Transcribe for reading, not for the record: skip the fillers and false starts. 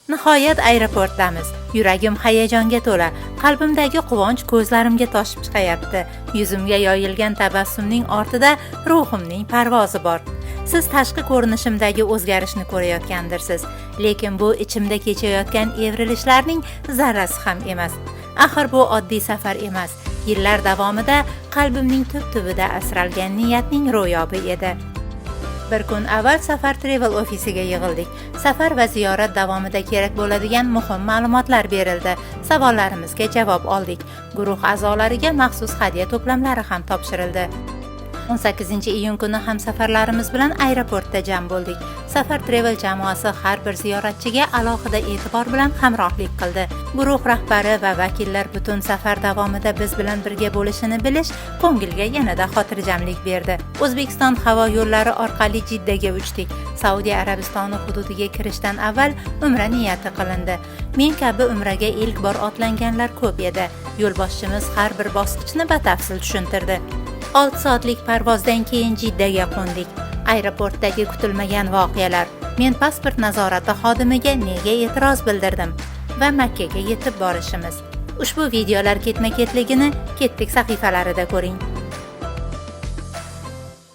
Nihoyat aeroportdamiz. Yuragim hayajonga to'la, qalbimdagi quvonch ko'zlarimga toshib chiqayapti. Yuzimga yoyilgan tabassumning ortida ruhimning parvozi bor. Siz tashqi ko'rinishimdagi o'zgarishni ko'rayotgandirsiz, lekin bu ichimda kechayotgan evrilishlarning zarrasi ham emas. Axir bu oddiy safar emas. Yillar davomida qalbimning tub-tubida asralgan niyatning ro'yobi edi. Bir kun avval Safar Travel ofisiga yig'ildik. Safar va ziyorat davomida kerak bo'ladigan muhim ma'lumotlar berildi. Savollarimizga javob oldik. Guruh a'zolariga maxsus hadya to'plamlari ham topshirildi. 18-iyun kuni hamsafarlarimiz bilan aeroportda jam bo'ldik. Safar Travel jamoasi har bir ziyoratchiga alohida e'tibor bilan hamrohlik qildi. Guruh rahbari va vakillar butun safar davomida biz bilan birga bo'lishini bilish ko'ngilga yanada xotirjamlik berdi. O'zbekiston havo yo'llari orqali Jiddaga uchdik. Saudiya Arabistoni hududiga kirishdan avval umra niyati qilindi. Men kabi umraga ilk bor otlanganlar ko'p edi. Yo'lboshchimiz har bir bosqichni batafsil tushuntirdi. 6 soatlik parvozdan keyin Jiddaga qo'ndik. Aeroportdagi kutilmagan voqealar. Men pasport nazorati xodimiga nega e'tiroz bildirdim va Makkaga yetib borishimiz. Ushbu videolar ketma-ketligini Ketdik sahifalarida ko'ring.